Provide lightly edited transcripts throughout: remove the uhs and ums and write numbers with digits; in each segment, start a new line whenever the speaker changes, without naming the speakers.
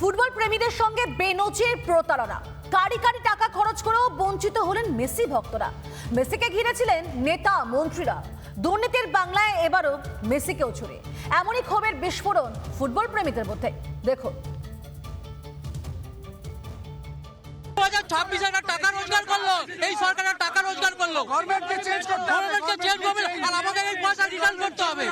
Football প্রেমীদের সঙ্গে বেনজির প্রতারণা, কারি কারি টাকা খরচ করেও বঞ্চিত হলেন মেসি ভক্তরা। মেসিকে ঘিরেছিলেন নেতা মন্ত্রীরা। দুর্নীতির বাংলায় এবারও মেসিকেও ছুড়ে, এমনই ক্ষোভের বিস্ফোরণ ফুটবল প্রেমীদের মধ্যে। দেখুন,
2026 টাকা রোজগার করলো, এই সরকারের টাকা রোজগার করলো, গভর্নমেন্টকে চেঞ্জ করতে হবে, আর আমাদের এই পয়সা রিটার্ন করতে হবে।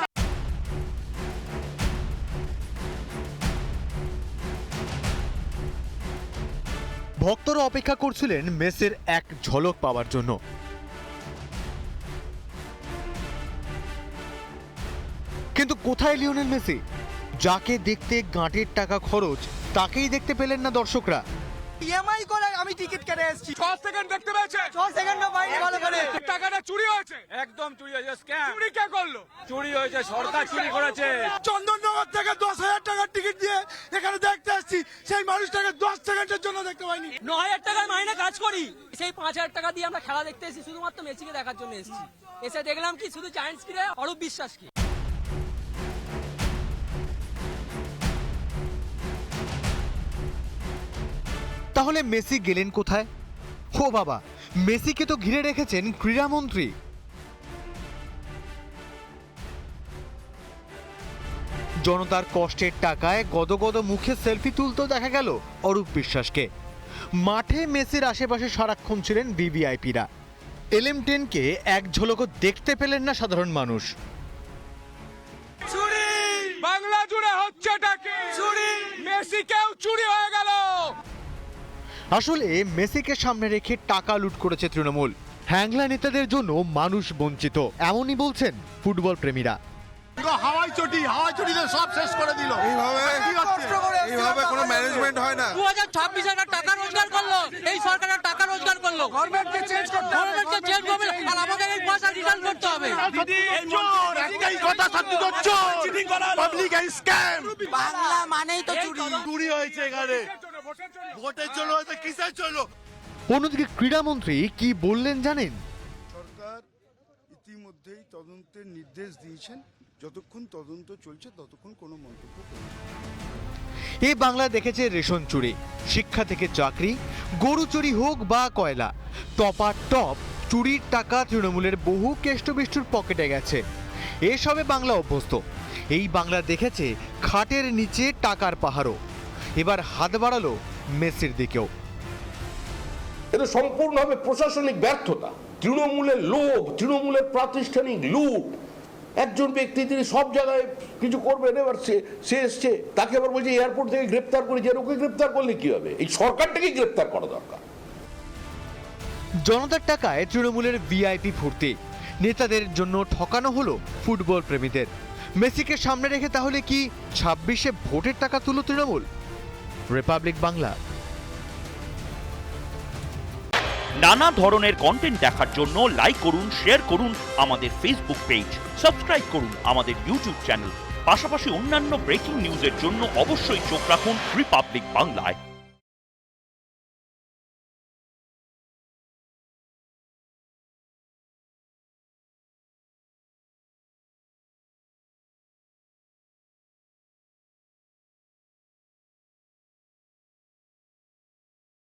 ভক্তরা অপেক্ষা করছিলেন মেসির এক ঝলক পাওয়ার জন্য। কিন্তু কোথায় লিওনেল মেসি? যাকে দেখতে গাঁটের টাকা খরচ, তাকেই দেখতে পেলেন না দর্শকরা।
ইএমআই করে আমি টিকিট কেটে এসেছি।
6 সেকেন্ড দেখতে পেয়েছে,
6 সেকেন্ডও পাইনি ভালো করে।
টাকাটা চুরি হয়েছে, একদম চুরি হয়েছে। স্ক্যাম। চুরি কে করলো? চুরি হয়েছে, সরকার চুরি করেছে।
চন্দননগর থেকে 10,000 টাকার টিকিট দিয়ে এখানে দেখতে আসছি, সেই মানুষটাকে 10 সেকেন্ডের জন্য দেখতে পাইনি।
9,000 টাকার মাইনে কাজ করি, সেই 5,000 টাকা দিয়ে আমরা খেলা দেখতে এসেছি, শুধুমাত্র মেসিকে দেখার জন্য এসেছি। এসে দেখলাম কি শুধু জায়ান্টস কে, অরূপ বিশ্বাসকে।
তাহলে মেসি গেলেন কোথায়? ও বাবা, মেসিকে তো ঘিরে রেখেছেন ক্রীড়ামন্ত্রী। জনতার কষ্টের টাকায় গদগদ মুখে সেলফি তুলতেও দেখা গেল অরূপ বিশ্বাসকে। মাঠে মেসির আশেপাশে সারাক্ষণ ছিলেন ভিভিআইপিরা। LM10কে এক ঝলকও দেখতে পেলেন না সাধারণ মানুষ।
চুরি বাংলা জুড়ে হচ্ছে, টাকা চুরি, মেসি কেউ চুরি হয়ে গেল।
আসলে মেসিকে সামনে রেখে টাকা লুট করেছে তৃণমূল। হ্যাংলা নেতাদের জন্য মানুষ বঞ্চিত, এমনই বলছেন ফুটবল প্রেমীরা।
হাওয়াই চটিতে সব শেষ করে দিল।
এইভাবে কোনো ম্যানেজমেন্ট হয় না।
2026 টাকা রোজগার করলো, এই সরকারের টাকা রোজগার করলো,
গভর্নমেন্টকে চেঞ্জ করতে হবে,
আর আমাদের এই পয়সা রিটার্ন করতে হবে।
একটাই কথা, সত্যি করছো, পাবলিক স্ক্যাম।
বাংলা মানেই তো চুরি।
চুরি হয়েছে এখানে, ভোটের জন্য হয়েছে, কিসের জন্য?
অন্যদিকে ক্রীড়ামন্ত্রী কি বললেন জানেন?
সরকার ইতিমধ্যেই তদন্তের নির্দেশ দিয়েছেন, যতক্ষণ তদন্ত চলছে ততক্ষণ কোনো মন্তব্য করবেন না।
এই বাংলা দেখেছে রেশন চুরি, শিক্ষা থেকে চাকরি, গরু চুরি হোক বা কয়লা, টপার টপ চুরির টাকা তৃণমূলের বহু কেষ্টবিষ্টুর পকেটে গেছে। এসবে বাংলা অভ্যস্ত। এই বাংলা দেখেছে খাটের নিচে টাকার পাহাড়ও। এবার হাত বাড়ালো মেসির দিকেও।
এটা সম্পূর্ণভাবে প্রশাসনিক ব্যর্থতা, তৃণমূলের লোভ, তৃণমূলের প্রাতিষ্ঠানিক লুট। একজন ব্যক্তি তিনি সব জায়গায় কিছু করবেন, এবার সে এসছে, তাকে আবার বলছে এয়ারপোর্ট থেকে গ্রেপ্তার করে, যে ওকে গ্রেপ্তার করলে কি হবে? এই সরকারটাকেই গ্রেপ্তার করা দরকার।
জনতার টাকায় তৃণমূলের ভিআইপি ফুর্তি, নেতাদের জন্য ঠকানো হলো ফুটবল প্রেমীদের। মেসিকে সামনে রেখে তাহলে কি 26-এ ভোটের টাকা তুলো তৃণমূল? রিপাবলিক বাংলা।
নানা ধরনের কন্টেন্ট দেখার জন্য লাইক করুন, শেয়ার করুন আমাদের ফেসবুক পেজ, সাবস্ক্রাইব করুন আমাদের ইউটিউব চ্যানেল। পাশাপাশি অন্যান্য ব্রেকিং নিউজের জন্য অবশ্যই চোখ রাখুন রিপাবলিক বাংলায়।